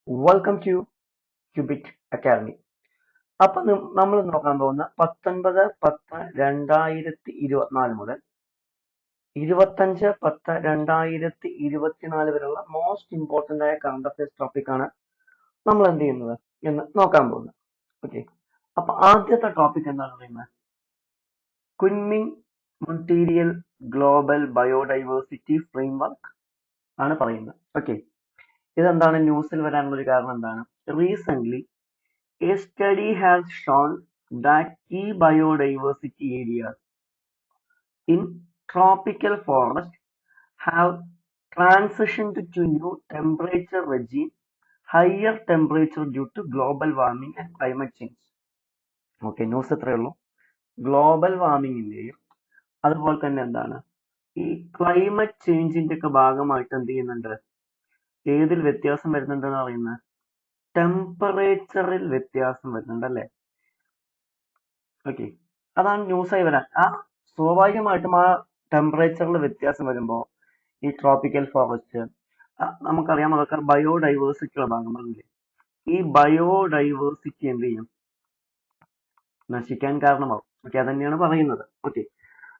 Welcome to cubit academy. അപ്പൊ നമ്മൾ നോക്കാൻ പോകുന്ന 19/10/2024 മുതൽ 25/10/2024 വരെയുള്ള മോസ്റ്റ് ഇമ്പോർട്ടന്റ് ആയ കറണ്ട് അഫയേഴ്സ് ടോപ്പിക്കാണ് നമ്മൾ എന്ത് ചെയ്യുന്നത് എന്ന് നോക്കാൻ പോകുന്നത്. ഓക്കെ, അപ്പൊ ആദ്യത്തെ ടോപ്പിക് എന്താണ് പറയുന്നത്? ക്വിൻമിങ് മൊണ്ടീരിയൽ ഗ്ലോബൽ ബയോഡൈവേഴ്സിറ്റി ഫ്രെയിംവർക്ക് ആണ് പറയുന്നത്. ഓക്കെ, ഇതെന്താണ് ന്യൂസിൽ വരാനുള്ള ഒരു കാരണം എന്താണ്? Recent a study has shown that key biodiversity areas in tropical forests have transitioned to new temperature regime, higher temperature due to global warming and climate change. Okay, news എത്രയേ ഉള്ളൂ? ഗ്ലോബൽ വാർമിങ്ങിന്റെയും അതുപോലെ തന്നെ എന്താണ് ഈ ക്ലൈമറ്റ് ചേഞ്ചിന്റെ ഒക്കെ ഭാഗമായിട്ട് എന്ത് ചെയ്യുന്നുണ്ട്? ഏതിൽ വ്യത്യാസം വരുന്നുണ്ടെന്ന് പറയുന്നത്? ടെമ്പറേച്ചറിൽ വ്യത്യാസം വരുന്നുണ്ട് അല്ലേ? ഓക്കെ, അതാണ് ന്യൂസായി വരാൻ. സ്വാഭാവികമായിട്ടും ആ ടെമ്പറേച്ചറിൽ വ്യത്യാസം വരുമ്പോൾ ഈ ട്രോപ്പിക്കൽ ഫോറസ്റ്റ് നമുക്കറിയാം, അതൊക്കെ ബയോഡൈവേഴ്സിറ്റിയുള്ള ഭാഗങ്ങളില്ലേ? ഈ ബയോഡൈവേഴ്സിറ്റി എന്ത് ചെയ്യും? നശിക്കാൻ കാരണമാവും. ഓക്കെ, അതന്നെയാണ് പറയുന്നത്. ഓക്കെ,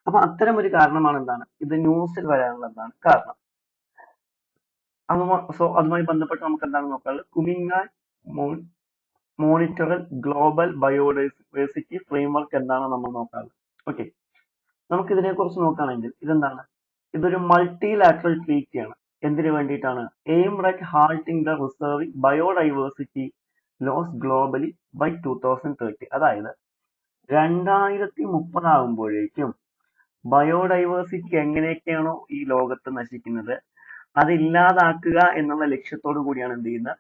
അപ്പൊ അത്തരം ഒരു കാരണമാണ് എന്താണ് ഇത് ന്യൂസിൽ വരാനുള്ള എന്താണ് കാരണം? അതുമായി ബന്ധപ്പെട്ട് നമുക്ക് എന്താണ് നോക്കാനുള്ളത്? കുമിങ്ങാൻ മോണിറ്ററൽ ഗ്ലോബൽ ബയോഡൈവേഴ്സിറ്റി ഫ്രെയിംവർക്ക് എന്താണ് നമ്മൾ നോക്കാറുള്ളത്. ഓക്കെ, നമുക്ക് ഇതിനെ കുറിച്ച് നോക്കുകയാണെങ്കിൽ ഇതെന്താണ്? ഇതൊരു മൾട്ടിലാറ്ററൽ ട്രീറ്റിയാണ്. എന്തിനു വേണ്ടിയിട്ടാണ്? Aimed at halting the reversing biodiversity loss globally by 2030. അതായത് 2030 ആകുമ്പോഴേക്കും ബയോഡൈവേഴ്സിറ്റി എങ്ങനെയൊക്കെയാണോ ഈ ലോകത്ത് നശിക്കുന്നത് അത് ഇല്ലാതാക്കുക എന്നുള്ള ലക്ഷ്യത്തോടു കൂടിയാണ് എന്ത് ചെയ്യുന്നത്?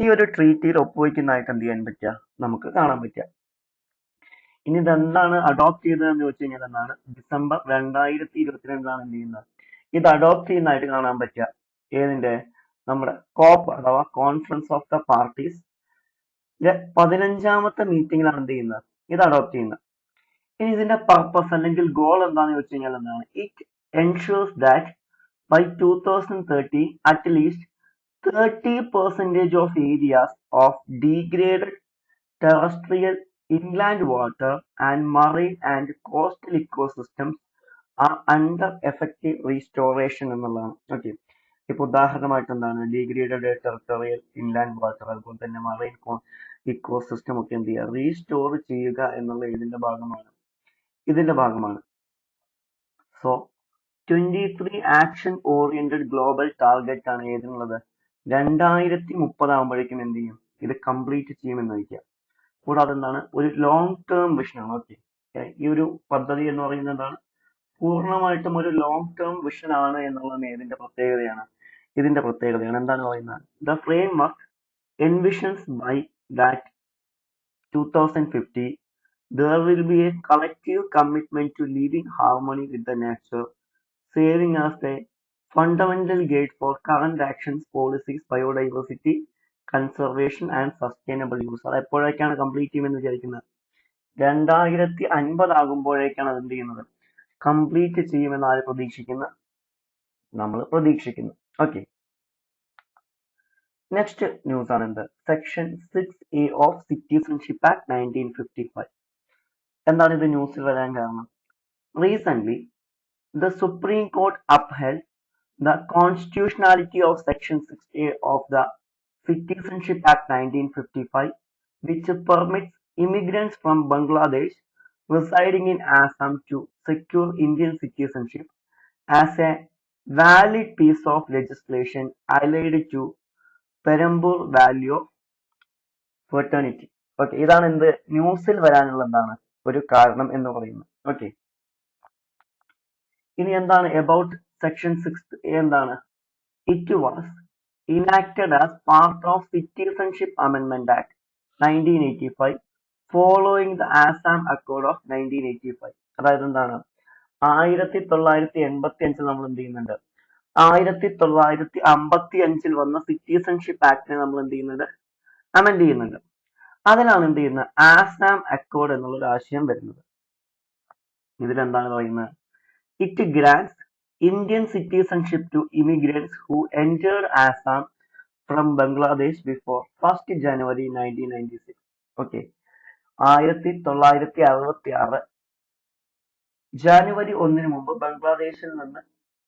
ഈ ഒരു ട്രീറ്റിയിൽ ഒപ്പുവെക്കുന്നതായിട്ട് എന്ത് ചെയ്യാൻ പറ്റുക? നമുക്ക് കാണാൻ പറ്റുക. ഇനി ഇതെന്താണ് അഡോപ്റ്റ് ചെയ്തതെന്ന് ചോദിച്ചു കഴിഞ്ഞാൽ എന്താണ്? ഡിസംബർ 2022 എന്ത് ചെയ്യുന്നത്? ഇത് അഡോപ്റ്റ് ചെയ്യുന്നതായിട്ട് കാണാൻ പറ്റുക. ഏതിന്റെ? നമ്മുടെ കോപ്പ് അഥവാ കോൺഫറൻസ് ഓഫ് ദ പാർട്ടീസ് 15ാമത്തെ മീറ്റിംഗിലാണ് എന്ത് ചെയ്യുന്നത്? ഇത് അഡോപ്റ്റ് ചെയ്യുന്നത്. ഇനി ഇതിന്റെ പർപ്പസ് അല്ലെങ്കിൽ ഗോൾ എന്താണെന്ന് ചോദിച്ചു കഴിഞ്ഞാൽ എന്താണ്? It ensures that by 2030 at least 30% of areas of degraded terrestrial inland water and marine and coastal ecosystems are under effective restoration എന്നുള്ളതാണ്. ഓക്കെ, ഇപ്പൊ ഉദാഹരണമായിട്ട് എന്താണ്? ഡീഗ്രേഡഡ് ടെറിട്ടോറിയൽ ഇൻലാൻഡ് വാട്ടർ അതുപോലെ തന്നെ മറൈൻ ഇക്കോസിസ്റ്റം ഒക്കെ എന്ത് ചെയ്യുക? റീസ്റ്റോർ ചെയ്യുക എന്നുള്ള ഇതിന്റെ ഭാഗമാണ്. So 23 action oriented global target ആണ് ഏതിനുള്ളത്? 2030 ആകുമ്പോഴേക്കും എന്ത് ചെയ്യും? ഇത് കംപ്ലീറ്റ് ചെയ്യുമെന്ന് വയ്ക്കുക. കൂടാതെ എന്താണ്? ഒരു ലോങ് ടേം വിഷനാണ്. ഓക്കെ, ഈ ഒരു പദ്ധതി എന്ന് പറയുന്നത് എന്താണ്? പൂർണ്ണമായിട്ടും ഒരു ലോങ് ടേം വിഷൻ ആണ് എന്നുള്ളത് ഇതിന്റെ പ്രത്യേകതയാണ്. എന്താണ് പറയുന്നത്? The framework envisions by that 2050 there will be a collective commitment to live in harmony with the nature, serving as a fundamental gate for current actions, policies, biodiversity conservation and sustainable use. അത് എപ്പോഴേക്കാണ് complete ചെയ്യുമെന്ന് വിചാരിക്കുന്നത്? 2050 ആകുമ്പോഴേക്കാണ് അത് എന്ത് ചെയ്യുന്നത്? Complete ചെയ്യുമെന്ന് ആര് പ്രതീക്ഷിക്കുന്നത്? നമ്മൾ പ്രതീക്ഷിക്കുന്നു. ഓക്കെ, നെക്സ്റ്റ് ന്യൂസ് ആണ് എന്ത്? Section 6A of citizenship act 1955. എന്താണ് ഇത് ന്യൂസിൽ വരാൻ കാരണം? Recent the Supreme Court upheld the constitutionality of Section 6A of the Citizenship Act 1955, which permits immigrants from Bangladesh residing in Assam to secure Indian citizenship as a valid piece of legislation allied to Perambur Value of Fraternity. Okay, ഇതാണ് എന്ത് ന്യൂസിൽ വരാനുള്ള എന്താണ് ഒരു കാരണം എന്ന് പറയുന്നത്. Okay, ഇനി എന്താണ് about section 6A എന്താണ്? It was enacted as part of Citizenship Amendment Act 1985 following the Assam Accord of 1985. അതായത് എന്താണ്? 1985 നമ്മൾ എന്ത് ചെയ്യുന്നുണ്ട്? 1955 വന്ന സിറ്റിസൺഷിപ്പ് ആക്ടിനെ നമ്മൾ എന്ത് ചെയ്യുന്നുണ്ട്? അമെൻഡ് ചെയ്യുന്നുണ്ട്. അതിലാണ് എന്ത് ചെയ്യുന്നത്? ആസാം അക്കോർഡ് എന്നുള്ള ഒരു ആശയം വരുന്നത്. ഇതിലെന്താണ് പറയുന്നത്? It grants Indian citizenship to immigrants who entered Assam from Bangladesh before 1st January 1996. Okay. 1966 January 1 മുമ്പ് ബംഗ്ലാദേശിൽ നിന്ന്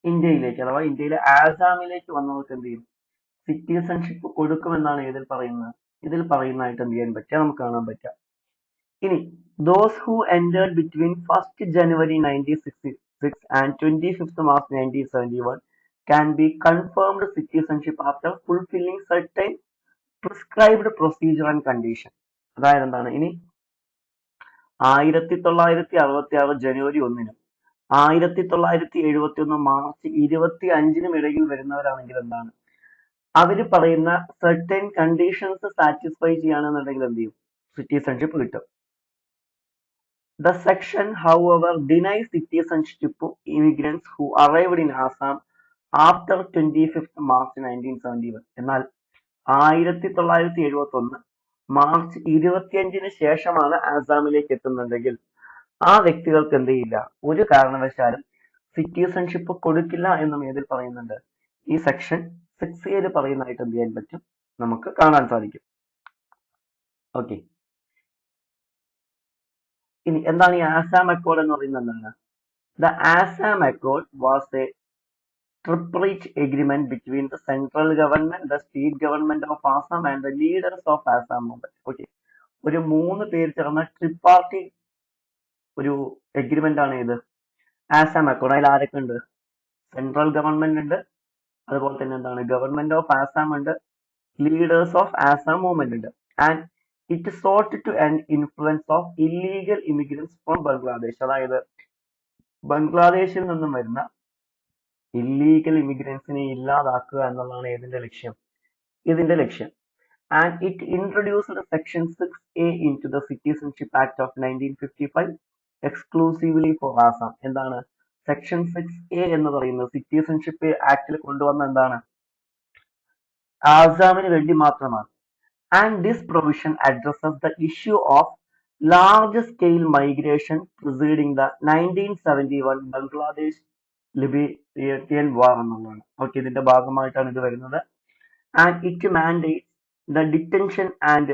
ഇന്ത്യയിലേക്ക് അഥവാ ഇന്ത്യയിലെ ആസാമിലേക്ക് വന്നവർക്ക് എന്ത് ചെയ്യും? സിറ്റിസൺഷിപ്പ് കൊടുക്കുമെന്നാണ് ഇതിൽ പറയുന്നതായിട്ട് എന്ത് ചെയ്യാൻ പറ്റുക? നമുക്ക് കാണാൻ പറ്റുക. ഇനി those who entered between 1st January 1966 and 25th March 1971 can be confirmed citizenship after fulfilling certain prescribed procedure and condition. അതായത് എന്താണ്? ഇനി 1966 ജനുവരി 1-നും 1971 മാർച്ച് 25-നും ഇടയിൽ വരുന്നവരാണെങ്കിൽ എന്താണ്? അവര് പറയുന്ന certain conditions സാറ്റിസ്ഫൈ ചെയ്യുകയാണെന്നുണ്ടെങ്കിൽ എന്ത് ചെയ്യും? സിറ്റിസൺഷിപ്പ് കിട്ടും. The section, however, denies citizenship to immigrants who arrived in Assam after 25th March 1971. എന്നാൽ 1971 മാർച്ച് 25-ന് ശേഷമാണ് ആസാമിലേക്ക് എത്തുന്നുണ്ടെങ്കിൽ ആ വ്യക്തികൾക്ക് എന്ത് ചെയ്യില്ല? ഒരു കാരണവശാലും സിറ്റിസൺഷിപ്പ് കൊടുക്കില്ല എന്നും ഏതിൽ പറയുന്നുണ്ട്? ഈ സെക്ഷൻ 6A പറയുന്നതായിട്ട് എന്ത് ചെയ്യാൻ പറ്റും? നമുക്ക് കാണാൻ സാധിക്കും. ഓക്കെ. ഇനി എന്താണ് ഈ ആസാം അക്കോർഡ് എന്ന് പറയുന്നത്? എന്താണ്? The Assam Accord was a tripartite agreement between the central government, the state government of Assam and the leaders of Assam movement. Okay. ഒരു 3 പേര് ചേർന്ന ട്രിപ്പാർട്ടി ഒരു എഗ്രിമെന്റ് ആണ് ഇത് ആസാം അക്കോർഡ്. അതിൽ ആരൊക്കെ ഉണ്ട്? സെൻട്രൽ ഗവൺമെന്റ് ഉണ്ട്, അതുപോലെ തന്നെ എന്താണ് ഗവൺമെന്റ് ഓഫ് ആസാം ഉണ്ട്, ലീഡേഴ്സ് ഓഫ് ആസാം മൂവ്മെന്റ് ഉണ്ട്. And it sought to end influence of illegal immigrants from Bangladesh. അതായത് ബംഗ്ലാദേശിൽ നിന്നും വരുന്ന ഇല്ലീഗൽ ഇമിഗ്രൻസിനെ ഇല്ലാതാക്കുക എന്നുള്ളതാണ് ഇതിന്റെ ലക്ഷ്യം. And it introduced section 6A into the Citizenship Act of 1955 exclusively for Assam. എന്താണ് സെക്ഷൻ 6A എന്ന് പറയുന്നത്? സിറ്റിസൺഷിപ്പ് ആക്ടിൽ കൊണ്ടുവന്ന എന്താണ്? ആസാമിന് വേണ്ടി മാത്രമാണ്. And this provision addresses the issue of large scale migration preceding the 1971 Bangladesh Liberian War എന്നുള്ളതാണ്. Okay, ഇതിന്റെ ഭാഗമായിട്ടാണ് ഇത് വരുന്നത്. And it mandates the detention and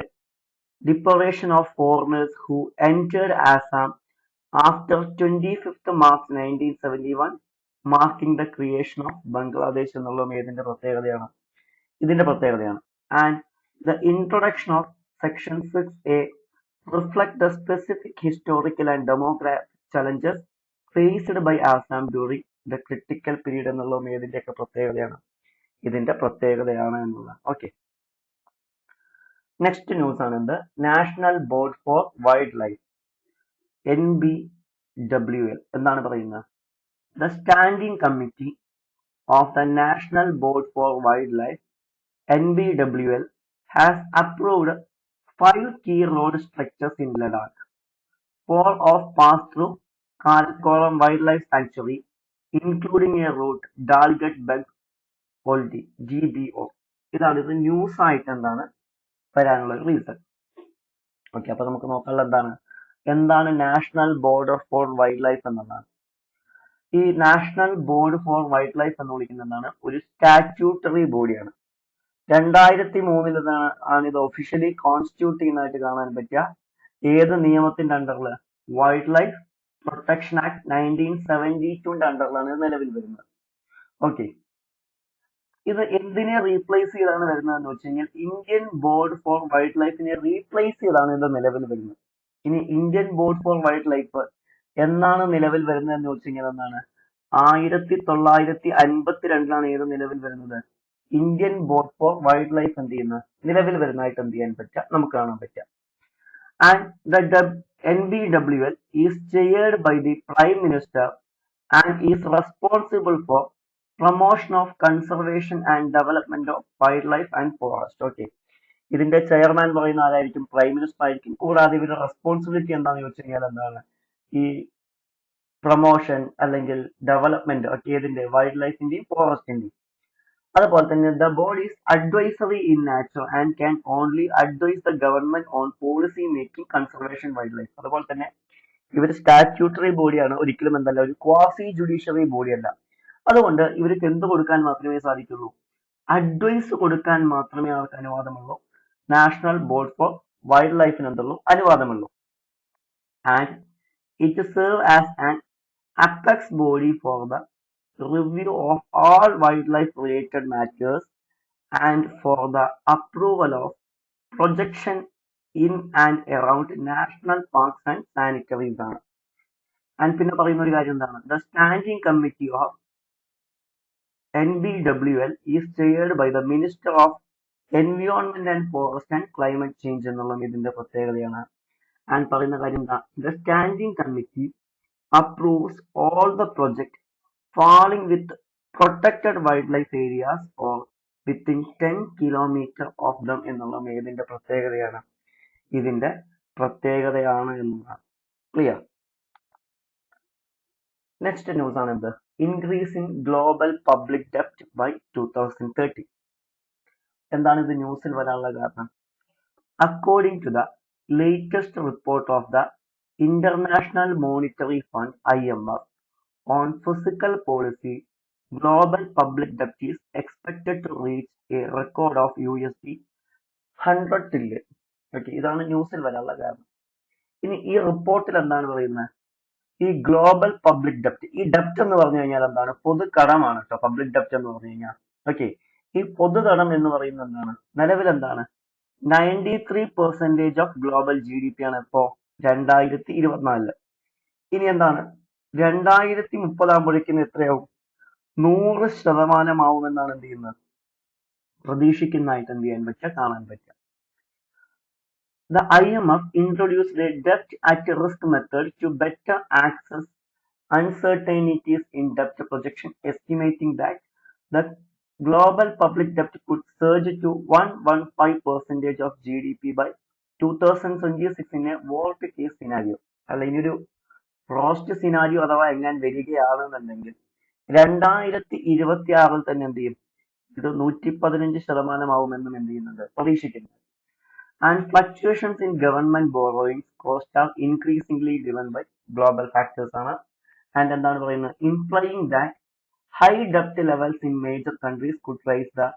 deportation of foreigners who entered Assam after 25th March 1971, marking the creation of Bangladesh എന്നുള്ളതും ഇതിന്റെ പ്രത്യേകതയാണ്. And the introduction of section 6A reflect the specific historical and demographic challenges faced by Assam during the critical period എന്നുള്ളതും ഇതിന്റെ പ്രത്യേകതയാണ് എന്നുള്ളതാണ്. Okay. Next news ആണ് എന്ത്? National board for wild life NBWL എന്താണ് പറയുന്നത്? The standing committee of the national board for wild life NBWL has approved 5 key road structures in Ladakh. 4 of pass through Karakoram Wildlife Sanctuary, including a route Dalgat Beg Poldi GBO. ഇതാണ് ഇത് news ആയിട്ട് എന്താണ് വരാനുള്ള reason. Okay, അപ്പൊ നമുക്ക് നോക്കാനുള്ള എന്താണ് national board for wild life എന്നുള്ളതാണ്. ഈ national board for wild life എന്ന് വിളിക്കുന്നത് ഒരു സ്റ്റാറ്റ്യൂട്ടറി ബോഡിയാണ്. 2003 ആണ് ഇത് ഒഫീഷ്യലി കോൺസ്റ്റിറ്റ്യൂട്ട് ചെയ്യുന്നതായിട്ട് കാണാൻ പറ്റുക. ഏത് നിയമത്തിന്റെ അണ്ടറിൽ? വൈൽഡ് ലൈഫ് പ്രൊട്ടക്ഷൻ ആക്ട് 1972 അണ്ടറിലാണ് ഇത് നിലവിൽ വരുന്നത്. ഓക്കെ, ഇത് എന്തിനെ റീപ്ലേസ് ചെയ്താണ് വരുന്നതെന്ന് വെച്ച് കഴിഞ്ഞാൽ ഇന്ത്യൻ ബോർഡ് ഫോർ വൈൽഡ് ലൈഫിനെ റീപ്ലേസ് ചെയ്താണ് ഇത് നിലവിൽ വരുന്നത്. ഇനി Indian board for wildlife എന്നാണ് നിലവിൽ വരുന്നതെന്ന് വെച്ച് കഴിഞ്ഞാൽ 1952 ഏത് നിലവിൽ വരുന്നത്? Indian board for wildlife നിലവിൽ വരുന്നതായിട്ട് എന്ത് ചെയ്യാൻ പറ്റുക? നമുക്ക് കാണാൻ പറ്റുക. And the NBWL is chaired by the prime minister and is responsible for promotion of conservation and development of wildlife and forest. Okay, ഇതിന്റെ ചെയർമാൻ പറയുന്ന ആരായിരിക്കും? പ്രൈം മിനിസ്റ്റർ ആയിരിക്കും. കൂടാതെ ഇവരുടെ റെസ്പോൺസിബിലിറ്റി എന്താണെന്ന് വെച്ച് കഴിഞ്ഞാൽ ഈ പ്രൊമോഷൻ അല്ലെങ്കിൽ ഡെവലപ്മെന്റ് ഒക്കെ ഏതിന്റെ? വൈൽഡ് ലൈഫിന്റെയും ഫോറസ്റ്റിന്റെയും. അതുപോലെ തന്നെ the board is advisory in nature and can only advise the government on policy making conservation wildlife. അതുപോലെ തന്നെ ഇവർ സ്റ്റാറ്റ്യൂട്ടറി ബോഡിയാണ്, ഒരിക്കലും ഒരു ക്വാസി ജുഡീഷ്യറി ബോഡിയല്ല. അതുകൊണ്ട് ഇവർക്ക് എന്ത് കൊടുക്കാൻ മാത്രമേ സാധിക്കുള്ളൂ? അഡ്വൈസ് കൊടുക്കാൻ മാത്രമേ അവർക്ക് അനുവാദമുള്ളൂ. നാഷണൽ ബോർഡ് ഫോർ വൈൽഡ് ലൈഫിന് എന്തുള്ളൂ അനുവാദമുള്ളൂ. And it serve as an apex body for the review of all wildlife related matters and for the approval of projection in and around national parks and sanctuaries ആണ്. And പിന്നെ പറയുന്ന ഒരു കാര്യം എന്താണ്, the standing committee of NBWL is chaired by the minister of environment and forest and climate change എന്നുള്ളത് ഇതിന്റെ പ്രത്യേകതയാണ്. And പറയുന്ന കാര്യം എന്താ, the standing committee approves all the projects falling with protected wildlife areas or within 10 kilometers of them എന്നുള്ളത് ഇതിന്റെ പ്രത്യേകതയാണ്. ഇതിന്റെ പ്രത്യേകതയാണ് എന്നുള്ളതാണ്. ക്ലിയർ. നെക്സ്റ്റ് ന്യൂസ് ആണ് എന്ത്, ഇൻക്രീസ് ഇൻ ഗ്ലോബൽ പബ്ലിക് ഡെപ്റ്റ് ബൈ 2030. എന്താണ് ഇത് ന്യൂസിൽ വരാനുള്ള കാരണം? According to the latest report of the International Monetary Fund (IMF) on fiscal policy, global public debt is expected to reach a record of $100 trillion. Okay, ഇതാണ് ന്യൂസിൽ വരാനുള്ള കാരണം. ഇനി ഈ റിപ്പോർട്ടിൽ എന്താണ് പറയുന്നത്, ഈ ഗ്ലോബൽ പബ്ലിക് ഡെപ്റ്റ്, ഈ ഡെപ്റ്റ് എന്ന് പറഞ്ഞു കഴിഞ്ഞാൽ എന്താണ്, പൊതുകടമാണ് കേട്ടോ. പബ്ലിക് ഡെപ്റ്റ് എന്ന് പറഞ്ഞു കഴിഞ്ഞാൽ ഓക്കെ, ഈ പൊതുകടം എന്ന് പറയുന്നത് എന്താണ്, നിലവിൽ എന്താണ് 93% ഓഫ് ഗ്ലോബൽ GDP ആണ് ഇപ്പോ 2024. ഇനി എന്താണ് 2030 ആകുമ്പോഴേക്കും എത്രയാവും, 100% ആവുമെന്നാണ് എന്ത് ചെയ്യുന്നത്, പ്രതീക്ഷിക്കുന്നതായിട്ട് എന്ത് ചെയ്യാൻ പറ്റുക, കാണാൻ പറ്റുക. The IMF introduced a debt at risk method to better access uncertainties in debt projection, estimating that the global public debt could surge to 115% of GDP by 2026 in a worst case scenario. അല്ല, ഇനിയൊരു roast scenario അഥവാ എങ്ങനെ വരികയാണെന്നുണ്ടെങ്കിൽ 2026 തന്നെ എന്ത് ചെയ്യും, ഇത് 115% ആവുമെന്നും എന്ത് ചെയ്യുന്നുണ്ട്, പ്രതീക്ഷിക്കുന്നു. And fluctuations in government borrowings cost are increasingly driven by global factors ആണ്. And എന്താണ് പറയുന്നത്, implying that high debt levels in major countries could raise the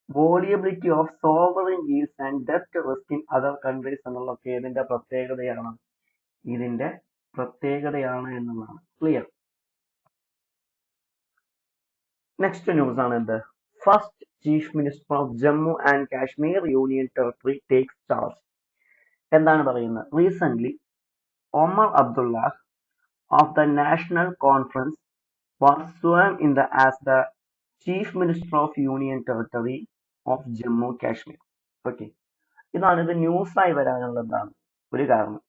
volatility of sovereign yields and debt risk in other countries എന്നുള്ളതൊക്കെ ഇതിന്റെ പ്രത്യേകതയാണ്, ഇതിന്റെ പ്രത്യേകതയാണ് എന്നുള്ളതാണ്. Clear. Next news ആണ് എന്ത്, first chief minister of Jammu and Kashmir union territory takes charge. എന്താണ് പറയുന്നത്, recent Omar Abdullah of the National Conference was sworn in as the Chief Minister of Union Territory of Jammu Kashmir. Okay, ഇതാണ് ഇത് ന്യൂസായി വരാനുള്ള എന്താണ് ഒരു കാരണം.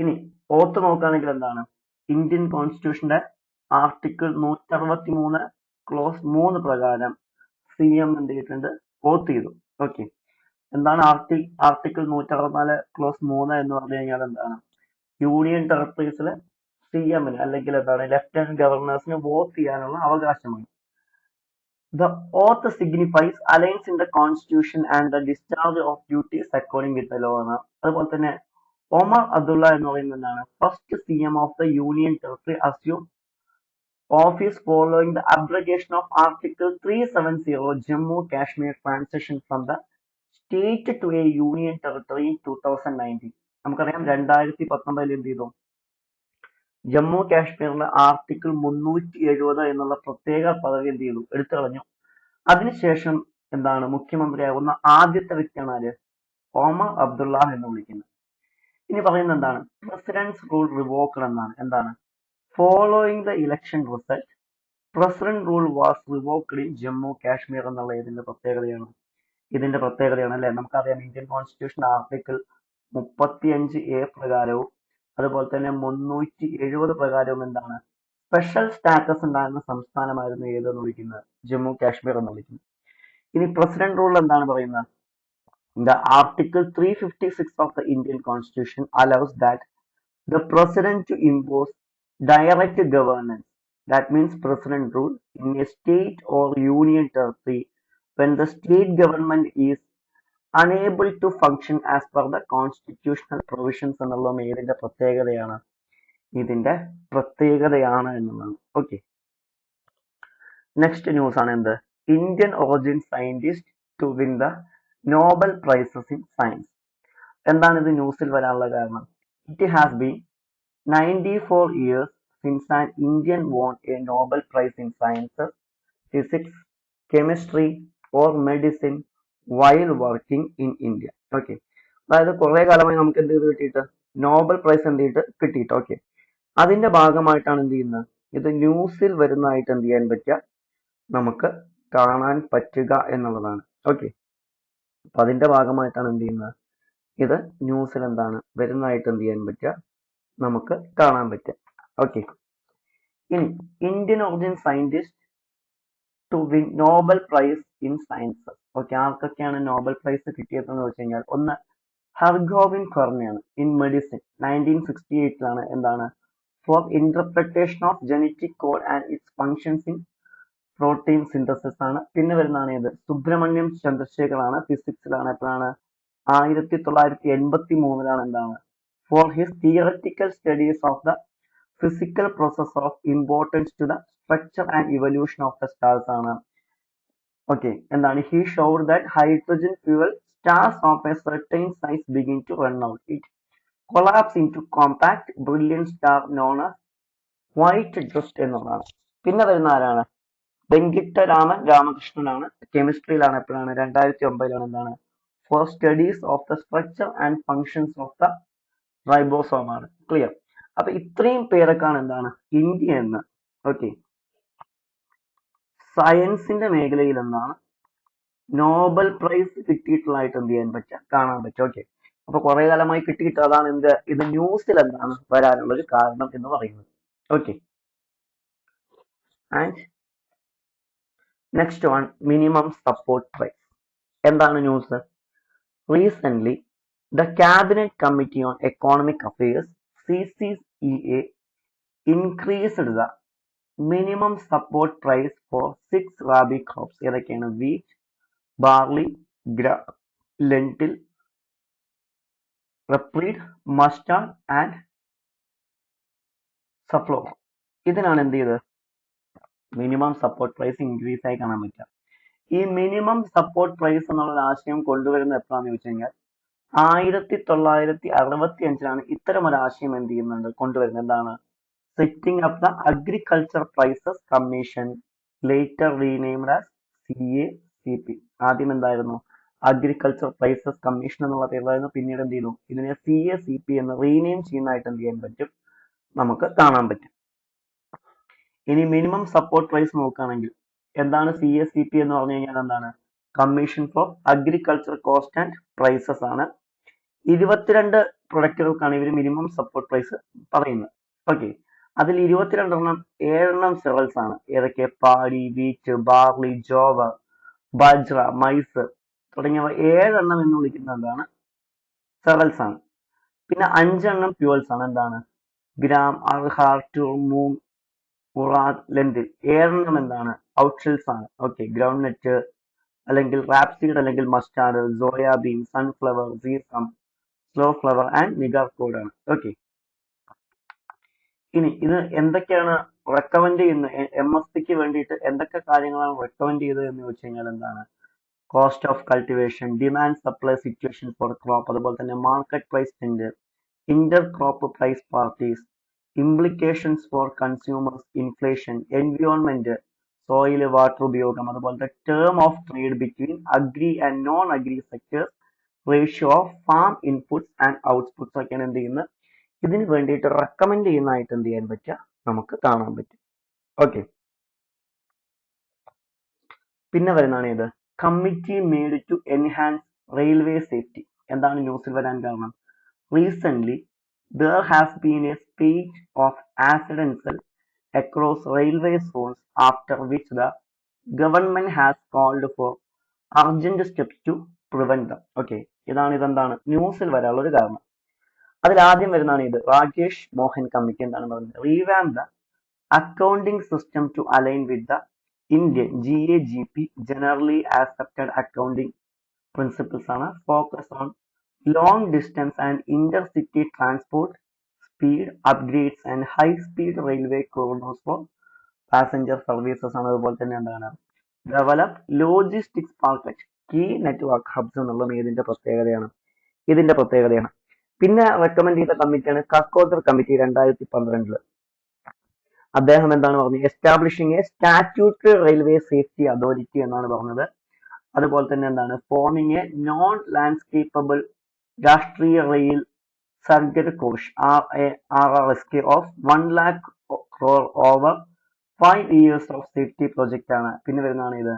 ഇനി ഓത്ത് നോക്കുകയാണെങ്കിൽ എന്താണ്, ഇന്ത്യൻ കോൺസ്റ്റിറ്റ്യൂഷന്റെ ആർട്ടിക്കിൾ 163 ക്ലോസ് 3 പ്രകാരം CM എന്ത് ചെയ്തിട്ടുണ്ട്, ഓത്ത് ചെയ്തു. ഓക്കെ, എന്താണ് ആർട്ടിക്കിൾ 164 ക്ലോസ് 3 എന്ന് പറഞ്ഞു കഴിഞ്ഞാൽ എന്താണ്, യൂണിയൻ ടെറിട്ടറീസിലെ CMന് അല്ലെങ്കിൽ എന്താണ് ലഫ്റ്റനന്റ് ഗവർണേഴ്സിന് വോട്ട് ചെയ്യാനുള്ള അവകാശമാണ്. The oath signifies alliance in the constitution and the discharge of duties according with the law ആണ്. അതുപോലെ തന്നെ ഒമർ അബ്ദുള്ള എന്ന് പറയുന്നത് എന്താണ്, first CM of the union territory assume office following the abrogation of article 370 Jammu Kashmir transition from the state to a union territory 2019. നമുക്കറിയാം 2019 എന്ത് ചെയ്തു, ജമ്മു കാശ്മീരിലെ ആർട്ടിക്കിൾ 370 എന്നുള്ള പ്രത്യേക പദവി എന്ത് ചെയ്തു, എടുത്തു കളഞ്ഞു. അതിനുശേഷം എന്താണ് മുഖ്യമന്ത്രിയാകുന്ന ആദ്യത്തെ വ്യക്തിയാണ് ആര്, ഒമർ അബ്ദുള്ള എന്ന് വിളിക്കുന്നത്. ഇനി പറയുന്നത് എന്താണ്, പ്രസിഡന്റ്സ് റൂൾ റിവോക്ഡ് എന്നാണ്. എന്താണ്, following the election result president rule was revoked in Jammu Kashmir എന്നുള്ള ഇതിന്റെ പ്രത്യേകതയാണ് അല്ലെ. നമുക്കറിയാം ഇന്ത്യൻ കോൺസ്റ്റിറ്റ്യൂഷൻ ആർട്ടിക്കിൾ 35A പ്രകാരവും അതുപോലെ തന്നെ 370 പ്രകാരവും എന്താണ്, സ്പെഷ്യൽ സ്റ്റാറ്റസ് ഉണ്ടായിരുന്ന സംസ്ഥാനമായിരുന്നു ഏതെന്ന് വിളിക്കുന്നത്, ജമ്മു കാശ്മീർ എന്ന് വിളിക്കുന്നത്. ഇനി പ്രസിഡന്റ് റൂൾ എന്താണ് പറയുന്നത്, the article 356 of the Indian constitution allows that the president to impose direct governance, that means president rule, in a state or union territory when the state government is unable to function as per the constitutional provisions എന്നുള്ളത് ഇതിന്റെ പ്രത്യേകതയാണ് എന്നുള്ളതാണ്. Okay, next news ആണ് എന്ത്, Indian origin scientist to win the Nobel Prizes in Science. എന്താണ് ഇത് ന്യൂസിൽ വരാനുള്ള കാരണം? It has been 94 years since an Indian won a Nobel Prize in Sciences, Physics, Chemistry or Medicine while working in India. Okay. അതായത് കുറെ കാലമായി നമുക്ക് എന്ത് ചെയ്ത് കിട്ടിയിട്ട് നോബൽ പ്രൈസ് എന്ത് ചെയ്തിട്ട് കിട്ടിയിട്ട് ഓക്കെ. അതിന്റെ ഭാഗമായിട്ടാണ് എന്ത് ചെയ്യുന്നത്, ഇത് ന്യൂസിൽ വരുന്നതായിട്ട് എന്ത് ചെയ്യാൻ പറ്റുക, നമുക്ക് കാണാൻ പറ്റുക എന്നുള്ളതാണ്. ഓക്കെ. അപ്പൊ അതിന്റെ ഭാഗമായിട്ടാണ് എന്ത് ചെയ്യുന്നത്, ഇത് ന്യൂസിൽ എന്താണ് വരുന്നതായിട്ട് എന്ത് ചെയ്യാൻ പറ്റുക, നമുക്ക് കാണാൻ പറ്റുക. ഓക്കെ. ഇനി Indian origin scientist to win Nobel prize in science. Okay. ആർക്കൊക്കെയാണ് നോബൽ പ്രൈസ് കിട്ടിയതെന്ന് വെച്ച് കഴിഞ്ഞാൽ, ഒന്ന് ഹർഗോവിൻ ഖൊർണയാണ് ഇൻ മെഡിസിൻ 1968 എന്താണ് for interpretation of genetic code and its functions in protein synthesis ആണ്. പിന്നെ വരുന്നതാണ് ഇത് സുബ്രഹ്മണ്യം ചന്ദ്രശേഖർ ആണ്, ഫിസിക്സിലാണ്. എപ്പോഴാണ്? 1983 എന്താണ് for his theoretical studies of the physical process of importance to the structure and evolution of the stars ആണ്. Okay. എന്താണ് he showed that hydrogen fuel stars of a certain size begin to run out. It collapse into compact brilliant star known as white dwarf എന്നുള്ളതാണ്. പിന്നെ വരുന്ന ആരാണ്? വെങ്കിട്ടരാമൻ രാമകൃഷ്ണനാണ്. കെമിസ്ട്രിയിലാണ്. എപ്പോഴാണ്? 2009 എന്താണ് four studies of the structure and functions of the ribosome ആണ്. Clear? അപ്പൊ ഇത്രയും പേരൊക്കെയാണ് എന്താണ് ഇന്ത്യ എന്ന് ഓക്കെ സയൻസിന്റെ മേഖലയിൽ എന്താണ് നോബൽ പ്രൈസ് കിട്ടിയിട്ടുള്ളതായിട്ട് എന്ത് ചെയ്യാൻ പറ്റുക, കാണാൻ പറ്റും. ഓക്കെ. അപ്പൊ കുറെ കാലമായി കിട്ടിയിട്ട് അതാണ് എന്ത് ഇത് ന്യൂസിൽ എന്താണ് വരാനുള്ള ഒരു കാരണം എന്ന് പറയുന്നത്. Okay. And next one, minimum support price. എന്താണ് news? Recent the cabinet committee on economic affairs CCEA increased the minimum support price for 6 rabi crops. ഏതൊക്കെയാണ്? wheat, barley, lentil, rapeseed, mustard and safflower. ഇതിനാണ് എന്ത് ചെയ്തത് minimum support price increase ആയി കാണാൻ പറ്റുക. ഈ minimum support price എന്നുള്ള ആശയം കൊണ്ടുവരുന്നത് എപ്പോഴാണെന്ന് ചോദിച്ചു കഴിഞ്ഞാൽ 1965 ഇത്തരം ഒരു ആശയം എന്ത് ചെയ്യുന്നുണ്ട് കൊണ്ടുവരുന്നത്. എന്താണ്? setting up the Agriculture Prices Commission, later renamed as CACP. ആദ്യം എന്തായിരുന്നു? അഗ്രികൾച്ചർ പ്രൈസസ് കമ്മീഷൻ എന്നുള്ള പേരായിരുന്നു. പിന്നീട് എന്ത് ചെയ്തു? ഇതിനെ CACP എന്ന് റീനെയിം ചെയ്യുന്നതായിട്ട് എന്ത് ചെയ്യാൻ പറ്റും, നമുക്ക് കാണാൻ പറ്റും. ഇനി മിനിമം സപ്പോർട്ട് പ്രൈസ് നോക്കുകയാണെങ്കിൽ എന്താണ് CACP എന്ന് പറഞ്ഞു കഴിഞ്ഞാൽ എന്താണ്? Commission for agriculture cost and prices ആണ്. 22 പ്രൊഡക്റ്റുകൾക്കാണ് ഇവർ മിനിമം സപ്പോർട്ട് പ്രൈസ് പറയുന്നത്. ഓക്കെ. അതിൽ 22 7 സെറൽസ് ആണ്. ഏതൊക്കെ? Paddy, wheat, barley, jowar, bajra, maize തുടങ്ങിയവ 7 എന്ന് വിളിക്കുന്നത് എന്താണ്? സെറൽസ് ആണ്. പിന്നെ 5 ഫ്യൂവൽസ് ആണ്. എന്താണ്? ഗ്രാം, അർഹാർ, ടൂർമൂൺ, ഉറാദ്, ലെന്തിൽ. 7 എന്താണ്? ഔട്ട്ഷിൽസ് ആണ്. ഓക്കെ. ഗ്രൗണ്ട് നട്ട് അല്ലെങ്കിൽ റാപ്സീഡ് അല്ലെങ്കിൽ mustard, soyabean, sunflower, sesame, safflower and niger കോഡ് ആണ്. ഓക്കെ. ഇനി ഇത് എന്തൊക്കെയാണ് റെക്കമെൻഡ് ചെയ്യുന്നത്? MSPക്ക് വേണ്ടിയിട്ട് എന്തൊക്കെ കാര്യങ്ങളാണ് റെക്കമെൻഡ് ചെയ്തത് എന്ന് ചോദിച്ചു കഴിഞ്ഞാൽ എന്താണ്? Cost of cultivation, demand supply situation for crop, അതുപോലെ തന്നെ market price trend, inter crop price parities, implications for consumers, inflation, environment, soil water ഉപയോഗം, അതുപോലെ term of trade between agri and non agri sectors, ratio of farm inputs and outputs ഒക്കെയാണ് എന്ത് ചെയ്യുന്നത് ഇതിന് വേണ്ടിയിട്ട് recommend ചെയ്യുന്നതായിട്ട് എന്ത് ചെയ്യാൻ പറ്റുക, നമുക്ക് കാണാൻ പറ്റും. ഓക്കെ. പിന്നെ വരുന്നതാണ് ഇത് committee made to enhance railway safety. എന്താണ് ന്യൂസിൽ വരാൻ കാരണം? Recent there has been a spate of accidents across railway zones after which the government has called for urgent steps to prevent them. Okay. ഇതെന്താണ് ന്യൂസിൽ വരാനുള്ള ഒരു കാരണം. അതിൽ ആദ്യം വരുന്നതാണ് ഇത് രാകേഷ് മോഹൻ കമ്മിറ്റി എന്താണ് പറയുന്നത്? Revamp the accounting system to align with the Indian GAAP generally accepted accounting principles ആണ്. Focus on long distance and intercity transport, speed upgrades and high speed railway corridors for passenger services ആണ്. അതുപോലെ തന്നെ എന്താണ് develop logistics park at key network hubs എന്നുള്ളത് ഇതിന്റെ പ്രത്യേകതയാണ്. പിന്നെ recommend ചെയ്ത കമ്മിറ്റിയാണ് കക്കോത്തർ കമ്മിറ്റി 2012. അദ്ദേഹം എന്താണ് പറഞ്ഞത്? Establishing A statutory railway safety authority എന്നാണ് പറഞ്ഞത്. അതുപോലെ തന്നെ എന്താണ്? ഫോമിംഗ് എ നോൺ ലാൻഡ്സ്കേപ്പബിൾ രാഷ്ട്രീയ rail circuit course RRSK of 1 lakh crore over 5 years of safety project ആണ്. പിന്നെ വരുന്നതാണ് ഇത്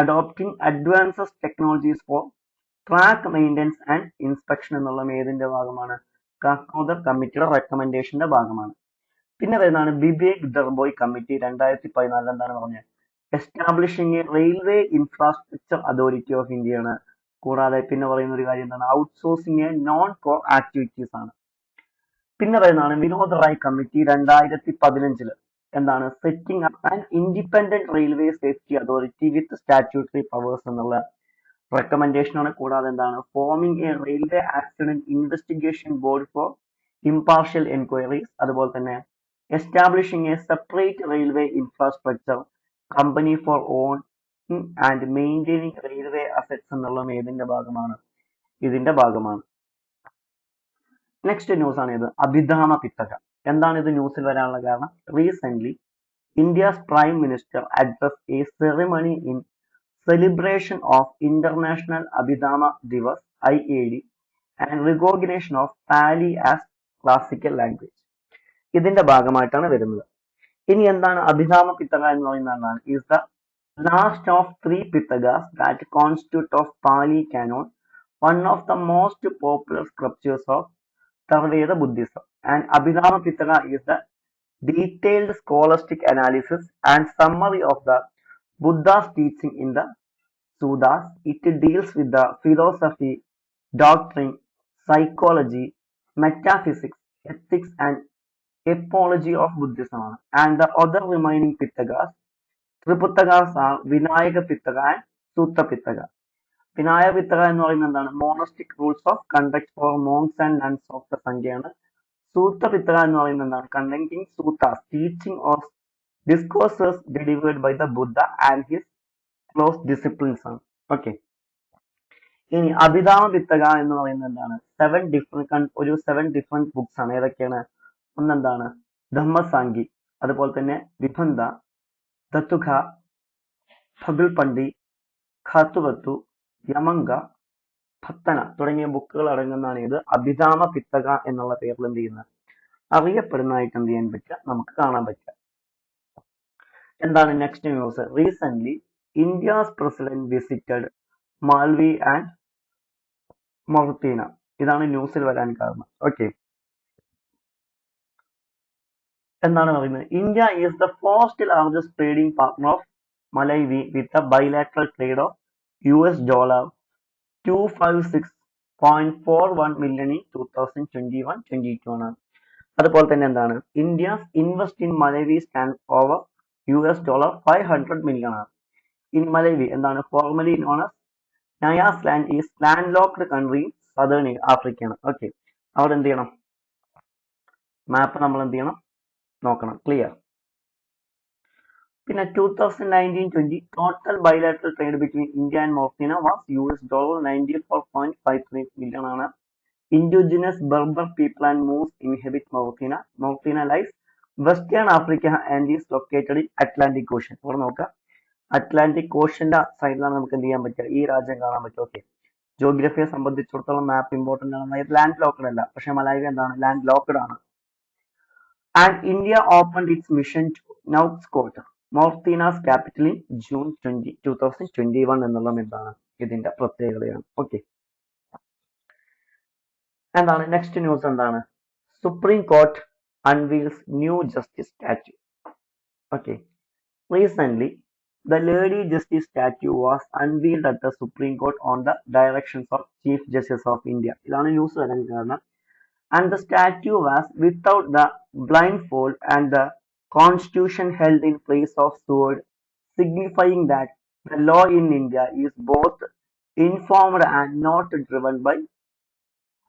adopting advances technologies for track maintenance and inspection എന്നുള്ള ഏതിന്റെ ഭാഗമാണ്? കക്കോദർ കമ്മിറ്റിയുടെ റെക്കമെൻഡേഷന്റെ ഭാഗമാണ്. പിന്നെ വരുന്നതാണ് ബിബേക് ദർബോയ് കമ്മിറ്റി 2014 എന്താണ് പറഞ്ഞത്? Establishing a railway infrastructure authority of India ആണ്. കൂടാതെ പിന്നെ പറയുന്ന ഒരു കാര്യം എന്താണ്? Outsourcing a non core activities ആണ്. പിന്നെ വരുന്നതാണ് വിനോദ് റായ് കമ്മിറ്റി 2015 എന്താണ്? Setting up and independent railway safety authority with statutory powers എന്നുള്ള റെക്കമെൻഡേഷൻ ആണ്. കൂടാതെ എന്താണ്? Forming a railway accident investigation board for impartial enquiries. അതുപോലെ തന്നെ establishing a separate railway infrastructure company for owning and maintaining railway assets എന്നുള്ള ഇതിന്റെ ഭാഗമാണ്. Next news ആണ് ഇത് അഭിധാമ പിത്തക. എന്താണ് ഇത് ന്യൂസിൽ വരാനുള്ള കാരണം? Recent India's Prime Minister addressed a ceremony in celebration of International Abhidharma Divas (IAD) and recognition of Pali as classical language. ഇതിന്റെ ഭാഗമായിട്ടാണ് വരുന്നത്. ഇനി എന്താണ് അഭിധാമ പിത്തക എന്ന് പറയുന്നത്? Is the last of 3 Pittakas that constitute of Pali canon, one of the most popular sculptures of Theravada Buddhism. And Abhidharma Pittaka is the detailed scholastic analysis and summary of the Buddha's teaching in the Suttas. It deals with the philosophy, doctrine, psychology, metaphysics, ethics and apology of Buddhism. And the other remaining Pittakas, Tripittakas are Vinayaka Pittaka and Sutta Pittaka. Vinaya Pittaka എന്ന് പറയുന്നത് എന്താണ്? Monastic rules of conduct for monks and nuns of the Sankhya. Sutta Pittaka എന്ന് പറയുന്നത് എന്താണ്? Conducting suttas, teaching or discourses delivered by the Buddha and his close disciples ആണ്. Okay. ഇനി അഭിധാമ പിത്തക എന്ന് പറയുന്നത് എന്താണ്? 7 different ബുക്സ് ആണ്. ഏതൊക്കെയാണ്? ഒന്നെന്താണ്? ധമ്മസാങ്കി, അതുപോലെ തന്നെ വിഭന്ത, തത്തുഖ, ഫഗുൽപണ്ഡി, ഖാത്തുവത്തു, യമങ്ക, ഭത്തന തുടങ്ങിയ ബുക്കുകൾ അടങ്ങുന്നതാണ് ഇത് അഭിധാമ പിത്തക എന്നുള്ള പേരിൽ എന്ത് ചെയ്യുന്നത്? അറിയപ്പെടുന്നതായിട്ട് എന്ത് ചെയ്യാൻ പറ്റുക? നമുക്ക് കാണാൻ പറ്റുക. എന്താണ് next news? Recent India's president visited Malawi and Mauritania. ഇതാണ് ന്യൂസിൽ വരാൻ കാരണം. ഓക്കെ. എന്താണ് പറയുന്നത്? India is the first largest trading partner of Malawi with a bilateral trade of $256.41 million in 2021-22 ആണ്. അതുപോലെ തന്നെ എന്താണ്? India's invest in Malawi stand over $500 million ആണ്. ഇൻ മലൈവി എന്താണ്? Formally known as Nyasaland is landlocked country in southern ആഫ്രിക്കയാണ്. Okay. അവിടെ എന്ത് ചെയ്യണം? മാപ്പ് നമ്മൾ എന്ത് ചെയ്യണം? നോക്കണം. ക്ലിയർ. പിന്നെ 2019-20 total bilateral trade between India and Mauritania was $94.53 million ആണ്. Indigenous Berber people and Moors inhabit Mauritania. Mauritania lies Western Africa and is located in Atlantic Ocean. ഇവിടെ നോക്കാം. അറ്റ്ലാന്റിക് ഓഷ്യന്റെ സൈഡിലാണ് നമുക്ക് എന്ത് ചെയ്യാൻ പറ്റുക? ഈ രാജ്യം കാണാൻ പറ്റും. ഓക്കെ. ജോഗ്രഫിയെ സംബന്ധിച്ചിടത്തോളം മാപ്പ് ഇമ്പോർട്ടന്റ് ആണ്. ലാൻഡ് ലോക്ക്ഡ് അല്ല, പക്ഷെ മലാവി എന്താണ്? ലാൻഡ് ലോക്ക്ഡ് ആണ്. And India opened its mission to Nouakchott, Mauritania's capital in June 2021 എന്നുള്ളത് എന്താണ്? ഇതിന്റെ പ്രത്യേകതയാണ്. ഓക്കെ. എന്താണ് നെക്സ്റ്റ് ന്യൂസ്? എന്താണ്? Supreme court unveils new justice statue. Okay. Recently, the Lady Justice statue was unveiled at the Supreme Court on the directions of Chief Justice of India. ഇതാണ് news വരാൻ കാരണം. And the statue was without the blindfold and the constitution held in place of sword, signifying that the law in India is both informed and not driven by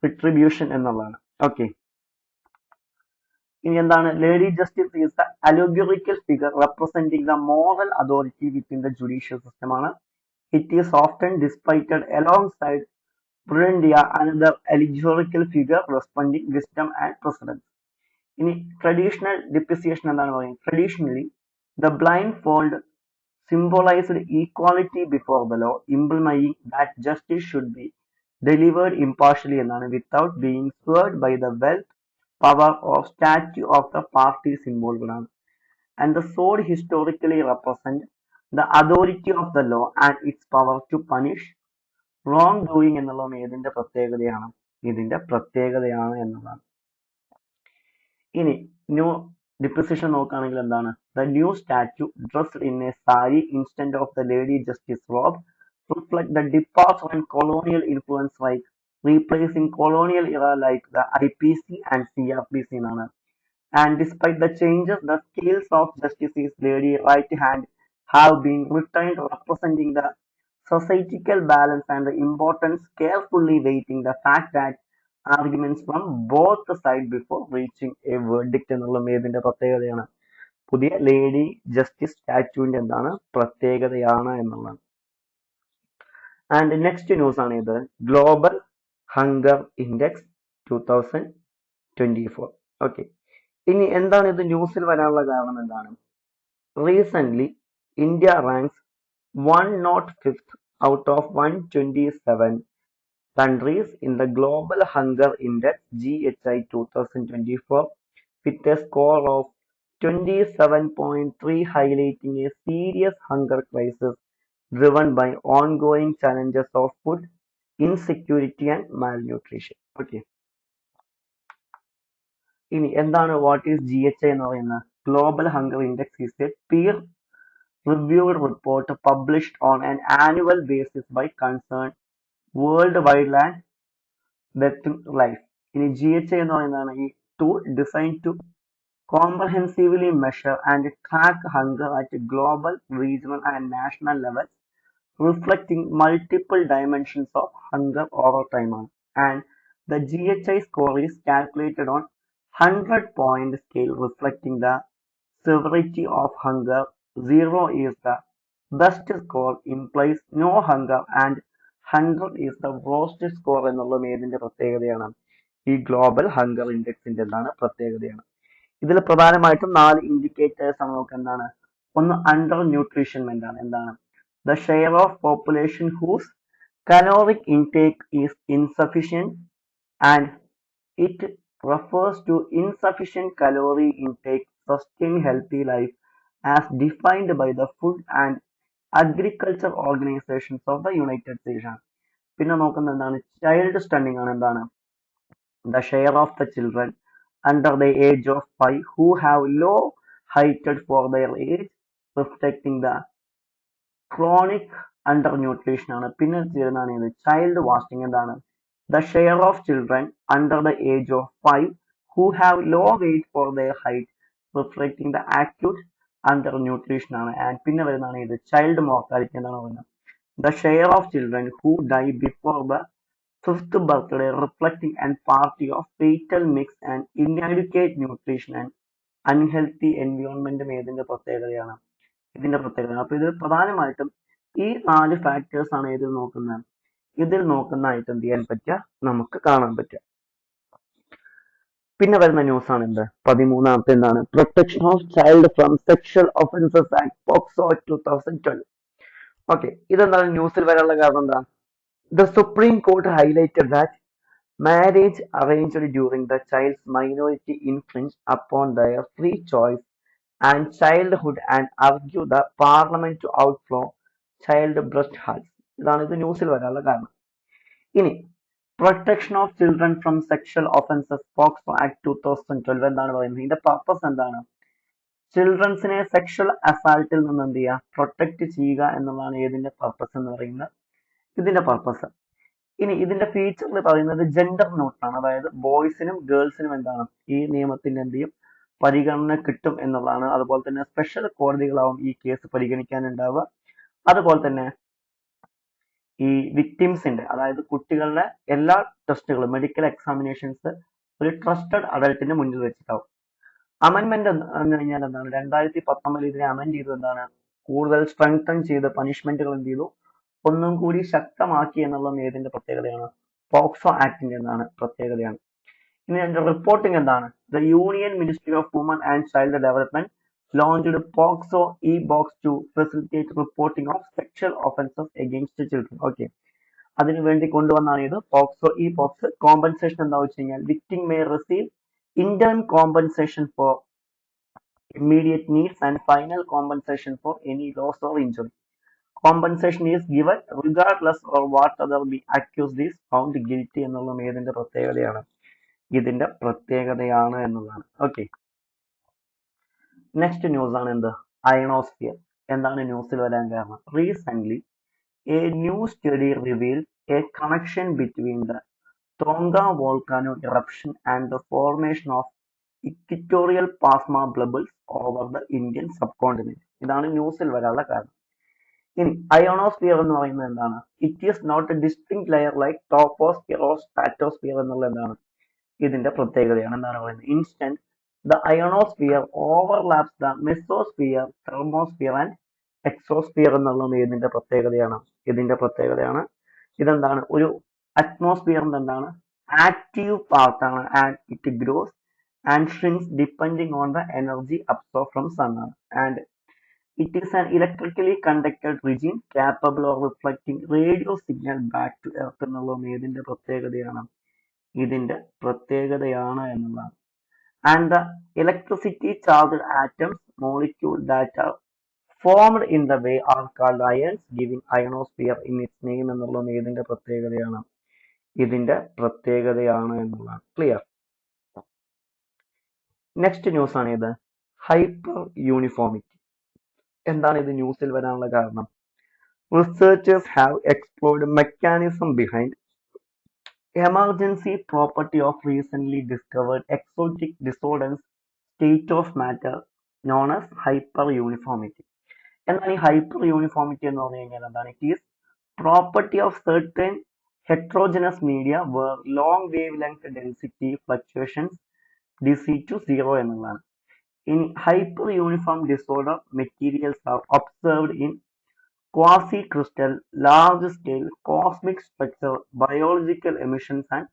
retribution എന്നുള്ളതാണ്. Okay. ഇനി എന്താണ് lady justice is the allegorical figure representing the moral authority within the judicial system ആണ്. It is often depicted alongside prudentia, another allegorical figure representing wisdom and precedence. ഇനി traditional depreciation എന്താണ് പറയുന്നത്? Traditionally the blind fold symbolized equality before the law, implying that justice should be delivered impartially എന്നാണ് without being swayed by the wealth, power or status of the parties involved ആണ്. And the sword historically represents the authority of the law and its power to punish wrongdoing എന്നുള്ളതാണ് ഇതിന്റെ പ്രത്യേകതയാണ് എന്നതാണ്. ഇനി new depreciation നോക്കുകയാണെങ്കിൽ എന്താണ്? The new statue dressed in A sari instead of the lady justice Rob reflect the departure and colonial influence like replacing colonial era like the IPC and CRPC എന്നാണ്. And despite the changes, the scales of justice's lady right hand have been retained, representing the societal balance and the importance, carefully weighting the fact that arguments from both the sides before reaching a verdict എന്നുള്ളത് ഏതിന്റെ പ്രത്യേകതയാണ്? പുതിയ lady justice സ്റ്റാറ്റ്യൂവിന്റെ എന്താണ് പ്രത്യേകതയാണ് എന്നുള്ളത്. And next news ആണ് ഇത് global hunger index 2024. Okay, ഇനി എന്താണ് ഇത് ന്യൂസിൽ വരാനുള്ള കാരണം എന്താണ്? Recent India ranks 105th out of 127 countries in the Global Hunger Index GHI 2024 with a score of 27.3, highlighting a serious hunger crisis driven by ongoing challenges of food insecurity and malnutrition. Okay. ഇനി എന്താണ് what is GHI എന്ന് പറയുന്നത്? Global hunger index is A peer reviewed report published on an annual basis by concerned World Wildland Wildlife. ഇനി GHI എന്ന് പറയുന്നതാണ് ഈ tool designed to comprehensively measure and track hunger at global, regional and national levels, reflecting multiple dimensions of hunger over time. And the GHI score is calculated on 100-point scale, reflecting the severity of hunger. 0 is the best score, implies no hunger, and 100 is the worst score എന്നുള്ളത് ഏതിന്റെ പ്രത്യേകതയാണ്? ഈ global hunger ഇൻഡെക്സിന്റെ എന്താണ് പ്രത്യേകതയാണ്. ഇതിൽ പ്രധാനമായിട്ടും 4 indicators ആണ് നമുക്ക് എന്താണ്? ഒന്ന് അണ്ടർ ന്യൂട്രീഷൻമെന്റ് ആണ്. എന്താണ്? The share of population whose caloric intake is insufficient, and it refers to insufficient calorie intake sustain healthy life as defined by the Food and Agriculture Organizations of the United States. പിന്നെ നോക്കുന്നത് എന്താണ്? Child stunning ആണ്. എന്താണ്? The share of the children under the age of 5 who have low heighted for their age, reflecting the chronic undernutrition ആണ്. പിന്നെ ചെയ്യുന്നതാണ് ഇത് child വാസ്റ്റിംഗ്. എന്താണ്? The share of children under the age of 5 who have low weight for their height, reflecting the acute undernutrition ആണ്. And പിന്നെ വരുന്നതാണ് ഇത് child mortality. എന്താണ് പറയുന്നത്? The share of children who die before the 5th birthday, reflecting an party of fatal mix and inadequate nutrition and unhealthy environment ഏതിന്റെ പ്രത്യേകതയാണ്? ഇതിന്റെ പ്രത്യേകത. അപ്പൊ ഇത് പ്രധാനമായിട്ടും ഈ 4 ഫാക്ടേഴ്സ് ആണ് ഇതിൽ നോക്കുന്നതായിട്ട് എന്ത് ചെയ്യാൻ പറ്റുക? നമുക്ക് കാണാൻ പറ്റുക. പിന്നെ വരുന്ന ന്യൂസ് ആണ് എന്ത്? 13ാമത്തെ എന്താണ്? Protection of child from sexual offences act POCSO 2012. Okay, ഇതെന്താണ് ന്യൂസിൽ വരാനുള്ള കാരണം? എന്താ? The Supreme Court highlighted that marriage arranged during the child's minority infringed upon their free choice and childhood and urged the parliament to outlaw child breast hugs. ഇതാണ് ഇത് ന്യൂസിൽ വരാനുള്ള കാരണം. ഇനി protection of children from sexual offences POCSO act 2012 എന്താണ് പറയുന്നത്? ഇതിന്റെ purpose എന്താണ്? ചിൽഡ്രൻസിനെ സെക്ഷൽ അസാൾട്ടിൽ നിന്ന് എന്ത് ചെയ്യുക? പ്രൊട്ടക്ട് ചെയ്യുക എന്നുള്ളതാണ് ഏതിന്റെ പർപ്പസ് എന്ന് പറയുന്നത്? ഇതിന്റെ പർപ്പസ്. ഇനി ഇതിന്റെ ഫീച്ചറിൽ പറയുന്നത് ജെൻഡർ ന്യൂട്രലാണ്. അതായത് ബോയ്സിനും ഗേൾസിനും എന്താണ് ഈ നിയമത്തിന്റെ എന്ത് ചെയ്യും? പരിഗണന കിട്ടും എന്നുള്ളതാണ്. അതുപോലെ തന്നെ സ്പെഷ്യൽ കോടതികളാവും ഈ കേസ് പരിഗണിക്കാനുണ്ടാവുക. അതുപോലെ തന്നെ ഈ വിക്ടിംസിന്റെ അതായത് കുട്ടികളുടെ എല്ലാ ടെസ്റ്റുകളും മെഡിക്കൽ എക്സാമിനേഷൻസ് ഒരു ട്രസ്റ്റഡ് അഡൽട്ടിന്റെ മുന്നിൽ വെച്ചിട്ടാവും. അമെൻമെന്റ് എന്ന് കഴിഞ്ഞാൽ എന്താണ്? 2019 ഇതിനെ അമെൻഡ് ചെയ്തത് എന്താണ്? കൂടുതൽ സ്ട്രെങ്തൻ ചെയ്ത് പണിഷ്മെന്റുകൾ എന്ത് ചെയ്തു? ഒന്നും കൂടി ശക്തമാക്കി എന്നുള്ളത് ഏതിന്റെ പ്രത്യേകതയാണ്? പോക്സോ ആക്ടിന്റെ എന്താണ്? പ്രത്യേകതയാണ്. ഇനി അതിന്റെ റിപ്പോർട്ടിംഗ് എന്താണ്? The union ministry of woman and child development launched POCSO e-box to facilitate reporting of sexual offences against children. Okay. അതിനു വേണ്ടി കൊണ്ടുവന്നാണ് ഇത് പോക്സോ ഇ ബോക്സ്. കോമ്പൻസേഷൻ എന്താ വെച്ച് കഴിഞ്ഞാൽ victim may receive interim compensation for immediate needs and final compensation for any loss or injury. Compensation is given regardless of what other be accused is found guilty എന്നുള്ളതും ഏതിന്റെ പ്രത്യേകതയാണ്? ഇതിന്റെ പ്രത്യേകതയാണ് എന്നുള്ളതാണ്. Okay. Next news ആണ് എന്ത്? Ionosphere. എന്താണ് ന്യൂസിൽ വരാൻ കാരണം? Recent a new study revealed a connection between the Tonga volcano eruption and the formation of equatorial plasma bubbles over the Indian subcontinent. ഇതാണ് ന്യൂസിൽ വരാനുള്ള കാരണം. ഇനി അയോണോസ്ഫിയർ എന്ന് പറയുന്നത് എന്താണ്? It is not a distinct layer like troposphere or stratosphere എന്നുള്ള എന്താണ്? ഇതിന്റെ പ്രത്യേകതയാണ്. എന്താണ് പറയുന്നത്? Instead the ionosphere overlaps the mesosphere, thermosphere and exosphere എന്നുള്ളത് ഇതിന്റെ പ്രത്യേകതയാണ്. ഇതിന്റെ പ്രത്യേകതയാണ്. ഇതെന്താണ്? ഒരു അറ്റ്മോസ്ഫിയറിന്റെ എന്താണ്? ആക്റ്റീവ് പാർട്ടാണ് and it gross and shrinks depending on the energy absorbed from sun ആണ്. And it is an electrically conducted region capable of reflecting radio signal back to earth എന്നുള്ളത് ഇതിന്റെ പ്രത്യേകതയാണ്. ഇതിന്റെ പ്രത്യേകതയാണ് എന്നുള്ളതാണ്. And the electricity charged atoms molecules that are formed in the way are called ions, giving ionosphere in its name എന്നുള്ളത് ഏതിന്റെ പ്രത്യേകതയാണ്? ഇതിന്റെ പ്രത്യേകതയാണ് എന്നുള്ളതാണ്. ക്ലിയർ? നെക്സ്റ്റ് ന്യൂസ് ആണ് ഇത് ഹൈപ്പർ യൂണിഫോമിറ്റി. എന്താണ് ഇത് ന്യൂസിൽ വരാനുള്ള കാരണം? Researchers have explored mechanism behind emergency property of recently discovered exotic disorders state of matter known as hyperuniformity. എന്നാൽ ഈ ഹൈപ്പർ യൂണിഫോമിറ്റി എന്ന് പറഞ്ഞു കഴിഞ്ഞാൽ എന്താണ്? It is property of certain heterogeneous media where long wavelength density fluctuations DC to 0 എന്നുള്ളതാണ്. In hyper uniform disorder, materials are observed in quasi-crystal, large-scale, cosmic structure, biological emissions and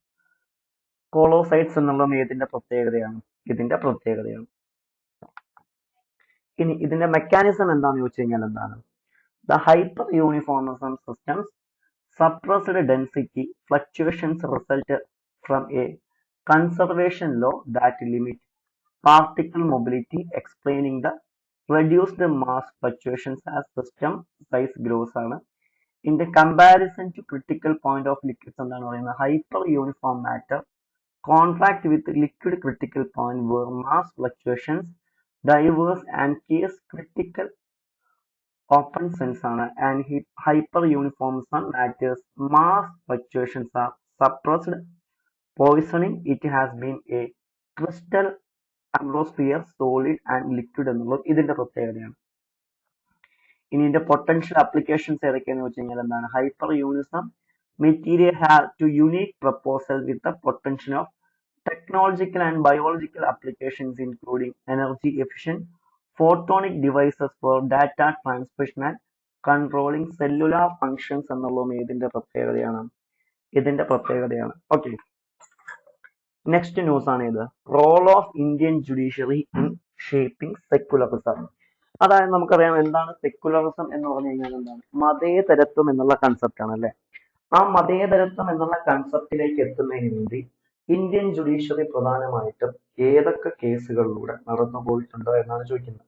colloids എന്നുള്ളത് ഏതിന്റെ പ്രത്യേകതയാണ്? ഇതിന്റെ പ്രത്യേകതയാണ്. ഇനി ഇതിന്റെ മെക്കാനിസം എന്താണെന്ന് ചോദിച്ചു കഴിഞ്ഞാൽ എന്താണ്? The hyperuniformism systems suppressed density fluctuations result from a conservation law that limit particle mobility, explaining the reduced mass fluctuations as system size grows ആണ്. In the comparison to critical point of liquids എന്താണ് പറയുന്നത്? Hyper uniform matter contract with liquid critical point where mass fluctuations diverse and case critical open sense ആണ്. And hyper uniformism matters mass fluctuations are suppressed, poisoning it has been a crystal, atmosphere, solid and liquid എന്നുള്ളത് ഇതിന്റെ പ്രത്യേകതയാണ്. ഇനി ഇതിന്റെ potential applications ഏതൊക്കെയാണെന്ന് വെച്ച് കഴിഞ്ഞാൽ എന്താണ്? Hyperuniform material have to unique properties with the potential of technological and biological applications including energy efficient photonic devices for data transmission and controlling cellular functions എന്നുള്ളതും ഇതിന്റെ പ്രത്യേകതയാണ്. ഇതിന്റെ പ്രത്യേകതയാണ്. ഓക്കെ. നെക്സ്റ്റ് ന്യൂസ് ആണ് ഇത് role of Indian judiciary in shaping secularism. അതായത് നമുക്കറിയാം എന്താണ് സെക്യുലറിസം എന്ന് പറഞ്ഞു കഴിഞ്ഞാൽ എന്താണ്? മതേതരത്വം എന്നുള്ള കൺസെപ്റ്റ് ആണ് അല്ലെ. ആ മതേതരത്വം എന്നുള്ള കൺസെപ്റ്റിലേക്ക് എത്തുന്നതിന് വേണ്ടി ഇന്ത്യൻ ജുഡീഷ്യറി പ്രധാനമായിട്ടും ഏതൊക്കെ കേസുകളിലൂടെ നടന്നു പോയിട്ടുണ്ടോ എന്നാണ് ചോദിക്കുന്നത്.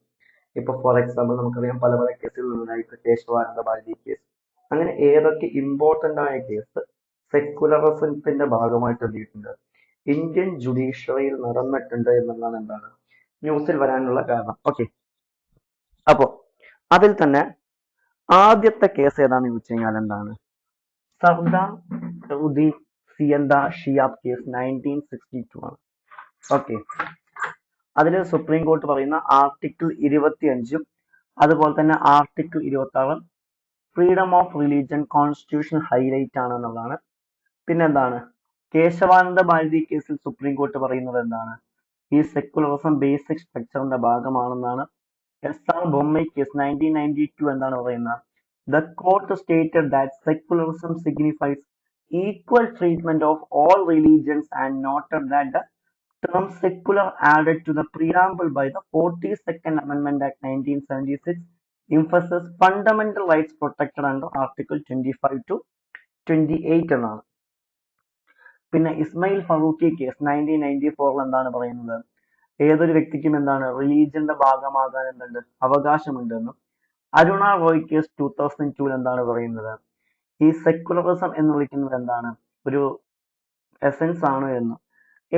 ഇപ്പൊ ഫോർ എക്സാമ്പിൾ നമുക്കറിയാം പല പല കേസുകളിലുണ്ടായിട്ട് കേശവാനന്ദ ഭാരതി കേസ്, അങ്ങനെ ഏതൊക്കെ ഇമ്പോർട്ടന്റ് ആയ കേസ് സെക്യുലറിസത്തിന്റെ ഭാഗമായിട്ട് എന്തിയിട്ടുണ്ട്? ഇന്ത്യൻ ജുഡീഷ്യറിയിൽ നടന്നിട്ടുണ്ട് എന്നുള്ളതാണ് എന്താണ് ന്യൂസിൽ വരാനുള്ള കാരണം. ഓക്കെ. അപ്പോ അതിൽ തന്നെ ആദ്യത്തെ കേസ് ഏതാന്ന് ചോദിച്ചു കഴിഞ്ഞാൽ എന്താണ്? സർദാർ ഉദീൻ സിയന്ത ഷിയാബ് കേസ് 1962 ആണ്. ഓക്കെ. അതിൽ സുപ്രീം കോർട്ട് പറയുന്ന ആർട്ടിക്കിൾ 25 അതുപോലെ തന്നെ article 26 freedom of religion constitution highlight ആണെന്നുള്ളതാണ്. പിന്നെന്താണ്? കേശവാനന്ദ ഭാരതി കേസിൽ സുപ്രീം കോർട്ട് പറയുന്നത് എന്താണ്? ഈ സെക്കുലറിസം ബേസിക് സ്ട്രക്ചറിന്റെ ഭാഗമാണെന്നാണ് SR Bommikis 1992 എന്താണ് പറയുന്നത്? The court stated that secularism signifies equal treatment of all religions and noted that the term secular added to the preamble by the 42nd Amendment Act 1976 emphasizes fundamental rights protected under Article 25 to 28 എന്നാണ്. പിന്നെ Ismail Farooqi case 1994 എന്താണ് പറയുന്നത്? ഏതൊരു വ്യക്തിക്കും എന്താണ് റിലീജിയന്റെ ഭാഗമാകാൻ എന്തുണ്ട് അവകാശമുണ്ടെന്നും. Aruna Roy case 2002 എന്താണ് പറയുന്നത്? ഈ സെക്കുലറിസം എന്ന് വിളിക്കുന്നത് എന്താണ്? ഒരു എസൻസ് ആണ് എന്നും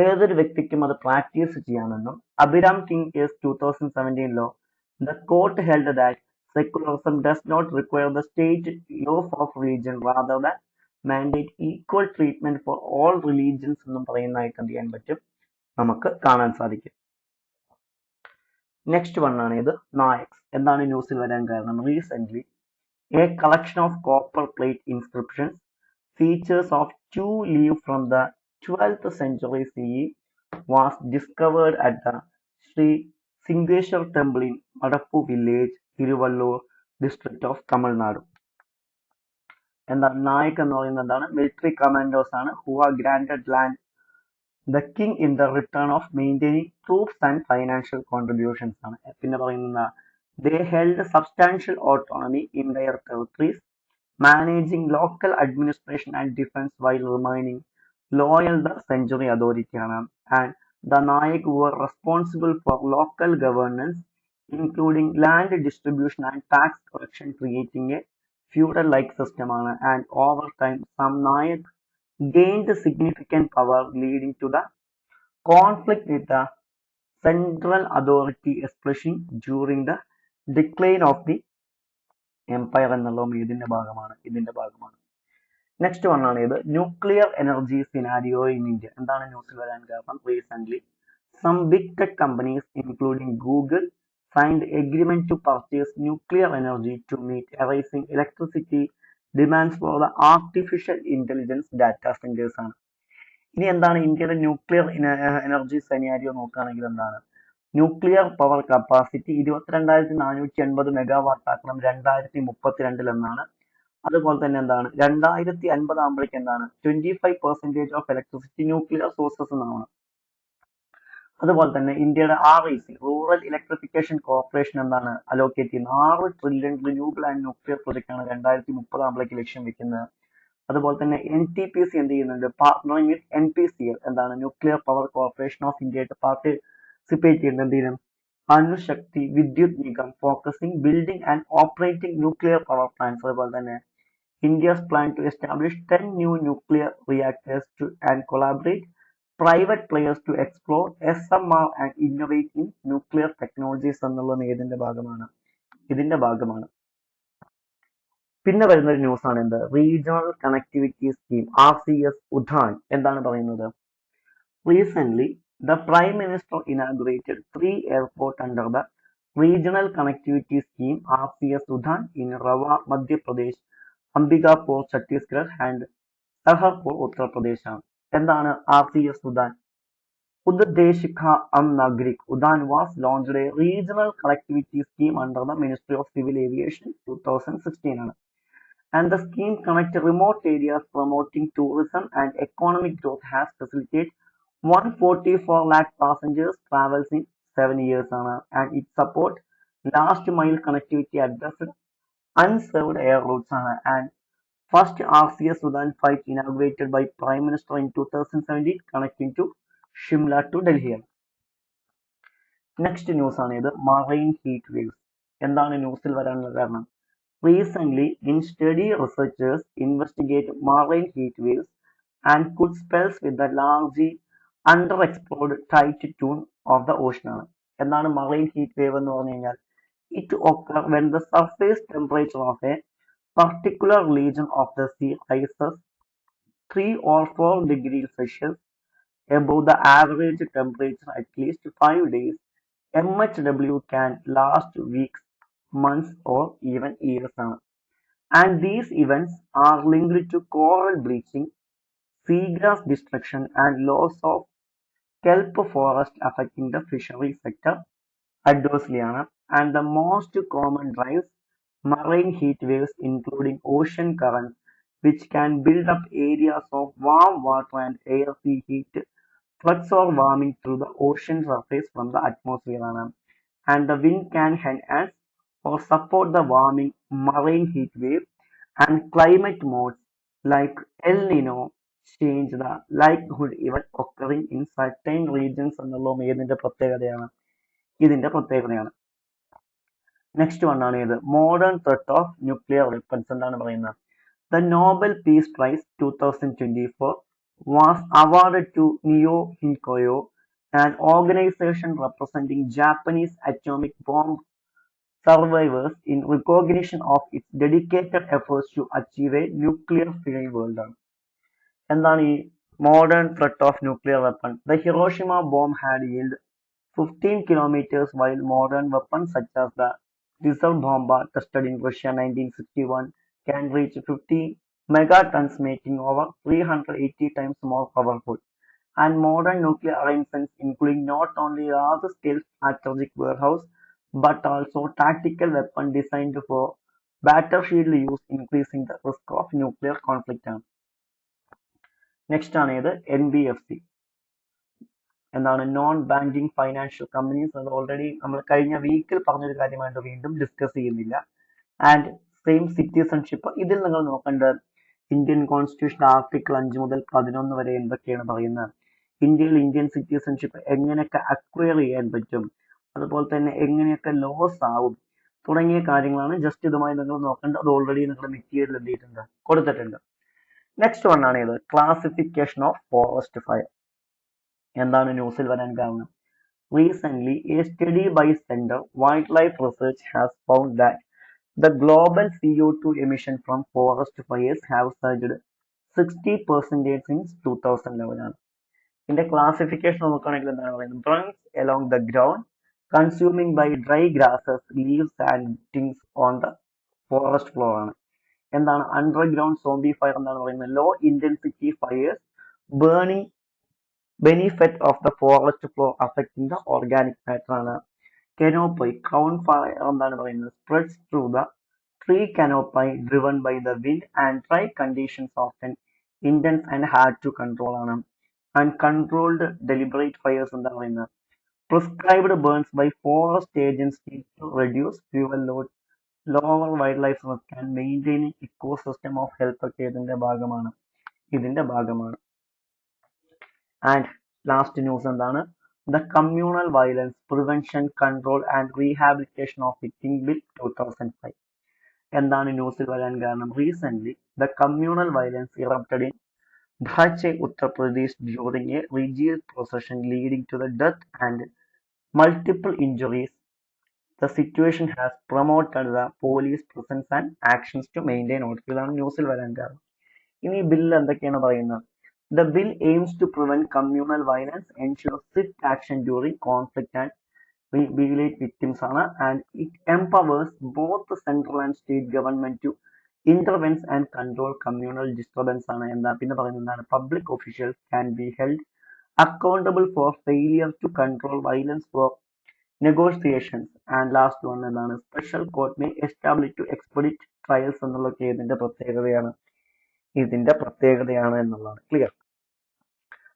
ഏതൊരു വ്യക്തിക്കും അത് പ്രാക്ടീസ് ചെയ്യാമെന്നും. Abhiram king case 2017 the court held that secularism does not require the state laws of religion rather than mandate equal treatment for all religions എന്നും പറയുന്നതായിട്ട് എന്ത് ചെയ്യാൻ പറ്റും? നമുക്ക് കാണാൻ സാധിക്കും. നെക്സ്റ്റ് വൺ ആണ് ഇത് നായക്സ്. എന്താണ് ന്യൂസിൽ വരാൻ കാരണം? Recent a collection of copper plate inscriptions features of two leaves from the 12th century CE was discovered at the Sri Singeshwar temple in Madappu village, Tiruvallur district of Tamil Nadu. എന്താണ് നായക് എന്ന് പറയുന്നത്? എന്താണ് military commandos ആണ് who are granted land the king in the return of maintaining troops and financial contributions ആണ്. പിന്നെ പറയുന്ന they held substantial autonomy in their territories, managing local administration and defense while remaining loyal the century authority ആണ്. And the Nayak were responsible for local governance, including land distribution and tax collection, creating a feudal-like system ആണ്. And over time, some Nayak gained significant power, leading to the conflict with the central authority, especially during the decline of the empire എന്നുള്ളതും ഇതിന്റെ ഭാഗമാണ്. Next one ആണ് ഇത് nuclear energy scenario in India. എന്താണ് ന്യൂസിൽ വരാൻ കാരണം? Recent some big tech companies including Google signed agreement to purchase nuclear energy to meet rising electricity demands for the artificial intelligence data centers ആണ്. ഇനി എന്താണ് ഇന്ത്യയുടെ ന്യൂക്ലിയർ എനർജി സെനാരിയോ നോക്കുകയാണെങ്കിൽ എന്താണ്? ന്യൂക്ലിയർ പവർ കപ്പാസിറ്റി 22,480 മെഗാവാട്ട് ആക്കണം 2032 എന്നാണ്. അതുപോലെ തന്നെ എന്താണ് 2050 ആകുമ്പോഴേക്കും എന്താണ് 25% ഓഫ് ഇലക്ട്രിസിറ്റി ന്യൂക്ലിയർ സോഴ്സസ് എന്നാണ്. അതുപോലെ തന്നെ ഇന്ത്യയുടെ REC റൂറൽ ഇലക്ട്രിഫിക്കേഷൻ കോർപ്പറേഷൻ എന്താണ് അലോക്കേറ്റ് ചെയ്യുന്നത്? 6 trillion renewable and nuclear project ആണ് 2030 ആകുമ്പോഴേക്ക് ലക്ഷ്യം വെക്കുന്നത്. അതുപോലെ തന്നെ NTPC എന്ത് ചെയ്യുന്നുണ്ട്? പാർട്ണറിംഗ് വിത്ത് NPCL എന്താണ് ന്യൂക്ലിയർ പവർ കോർപ്പറേഷൻ ഓഫ് ഇന്ത്യയായിട്ട് പാർട്ടിസിപ്പേറ്റ് ചെയ്യുന്നത്. എന്ത് ചെയ്യും? Anushakti Vidyut Nigam focusing building and operating nuclear power plants. അതുപോലെ തന്നെ India's plan to establish 10 new nuclear reactors and collaborate private players to explore SMR and innovate in nuclear technologies എന്നുള്ളത് ഇതിന്റെ ഭാഗമാണ്. പിന്നെ വരുന്ന ഒരു ന്യൂസ് ആണ് എന്ത്? Regional connectivity scheme RCS UDAN. എന്താണ് പറയുന്നത്? Recently, the Prime Minister inaugurated 3 airports under the Regional Connectivity Scheme RCS Udhan in Rawa, Madhya Pradesh, Ambikapur, Chhattisgarh and Saharpur, Uttar Pradesh ആണ്. എന്താണ് RCS Udhan? Uddeshika Nagrik Udhan was launched a regional connectivity scheme under the Ministry of Civil Aviation 2016 ആണ്. And the scheme connects remote areas, promoting tourism and economic growth, has facilitated 144 lakh passengers travels in 7 years and it supports last mile connectivity addressed unserved air routes and first RCS Udhan flight inaugurated by Prime Minister in 2017 connecting to Shimla to Delhi. Next news ആണ് ഇത് marine heat waves. എന്താണ് ന്യൂസിൽ വരാനുള്ള കാരണം? Recently, in study researchers investigate marine heat waves and could spells with the largely underexplored tight tune of the ocean ആണ്. എന്താണ് marine heat wave എന്ന് പറഞ്ഞു കഴിഞ്ഞാൽ? It occurs when the surface temperature of a particular region of the sea rises 3 or 4 degrees Celsius above the average temperature at least 5 days. MHW can last weeks, months or even years ആണ്. And these events are linked to coral bleaching, seagrass destruction and loss of kelp forest affecting the fishery sector adversely ആണ്. And the most common drives marine heat waves including ocean currents which can build up areas of warm water and air sea heat flux or warming through the ocean surface from the atmosphere ആണ്. And the wind can enhance or support the warming marine heat wave and climate modes like El Nino change the likelihood even occurring in certain regions എന്നുള്ളതും ഇതിന്റെ പ്രത്യേകതയാണ്. Next one ആണ് ഇത് modern threat of nuclear weapons എന്താണ് പറയുന്നത്. The Nobel Peace Prize 2024 was awarded to Neo Hinkoyo, an organization representing Japanese atomic bomb survivors, in recognition of its dedicated efforts to achieve a nuclear-free world. എന്താണ് ഈ modern threat of nuclear weapon? The Hiroshima bomb had yielded 15 kilometers, while modern weapons such as the diesel bomber tested in Russia 1961 can reach 50 megatons, making over 380 times more powerful. And modern nuclear arrangements include not only large-scale strategic warehouse but also tactical weapons designed for battlefield use, increasing the risk of nuclear conflict. Next ആണ് ഇത് NBFC എന്താണ് non banking financial companies. അത് already നമ്മൾ കഴിഞ്ഞ വീക്കിൽ പറഞ്ഞൊരു കാര്യമായിട്ട് വീണ്ടും ഡിസ്കസ് ചെയ്യുന്നില്ല. ആൻഡ് സെയിം സിറ്റിസൺഷിപ്പ്, ഇതിൽ നിങ്ങൾ നോക്കേണ്ടത് ഇന്ത്യൻ കോൺസ്റ്റിറ്റ്യൂഷൻ ആർട്ടിക്കിൾ 5 മുതൽ 11 വരെ എന്തൊക്കെയാണ് പറയുന്നത്, ഇന്ത്യയിൽ ഇന്ത്യൻ സിറ്റിസൺഷിപ്പ് എങ്ങനെയൊക്കെ അക്വയർ ചെയ്യാൻ പറ്റും, അതുപോലെ തന്നെ എങ്ങനെയൊക്കെ ലോസ് ആവും തുടങ്ങിയ കാര്യങ്ങളാണ് ജസ്റ്റ് ഇതുമായി നിങ്ങൾ നോക്കേണ്ടത്. അത് ഓൾറെഡി നിങ്ങളുടെ മെറ്റീരിയൽ എന്ത് ചെയ്തിട്ടുണ്ട്, കൊടുത്തിട്ടുണ്ട്. നെക്സ്റ്റ് വൺ ആണ് ഇത് ക്ലാസിഫിക്കേഷൻ ഓഫ് ഫോറസ്റ്റ് ഫയർ. എന്താണ് ന്യൂസിൽ വരാൻ കാരണം? Recently, a study by Center Wildlife Research has found that the global CO2 emission from forest fires have surged 60% since 2011. ഇതിന്റെ ക്ലാസിഫിക്കേഷൻ നോക്കുകയാണെങ്കിൽ എന്താണ് പറയുന്നത്? Burns along the ground, consuming by dry grasses, leaves and things on the forest floor ആണ്. എന്താണ് underground zombie fire എന്താണ് പറയുന്നത്? Low intensity fires burning benefit of the forest floor affecting the organic matter ആണ്. Canopy crown fire എന്താണ് പറയുന്നത്? Spreads through the tree canopy driven by the wind and dry conditions often intense and hard to control ആണ്. Uncontrolled deliberate fires എന്താണ് പറയുന്നത്? Prescribed burns by forest agents need to reduce fuel load, lower wildlife risk and maintaining ecosystem of health ഒക്കെ ഇതിന്റെ ഭാഗമാണ്. And last news എന്താണ്? The communal violence prevention control and rehabilitation of victim bill 2005. എന്താണ് ന്യൂസിൽ വരാൻ കാരണം? Recent the communal violence erupted in ധാച്ചെ, Uttar Pradesh during a religious procession leading to the death and multiple injuries. The situation has promoted the police presence and actions to maintain order. ഇതാണ് ന്യൂസിൽ വരാൻ കാരണം. ഇനി bill എന്തൊക്കെയാണ് പറയുന്നത്? The bill aims to prevent communal violence, ensure swift action during conflict and rehabilitate victims and it empowers both the central and state government to intervene and control communal disturbance പിന്നെ പറയുന്നതാണ് public officials can be held accountable for failure to control violence for negotiations and last one എന്താണ് special court may establish to expedite trials എന്നുള്ളതൊക്കെ ഇതിന്റെ പ്രത്യേകതയാണ് എന്നുള്ളതാണ്. Clear?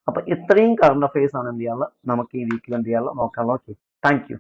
അപ്പൊ ഇത്രയും current affairs ആണ് എന്ത് ചെയ്യാനുള്ളത്, നമുക്ക് ഈ വീക്കിൽ എന്ത് ചെയ്യാനുള്ളത് നോക്കാനുള്ളത്. Okay, thank you.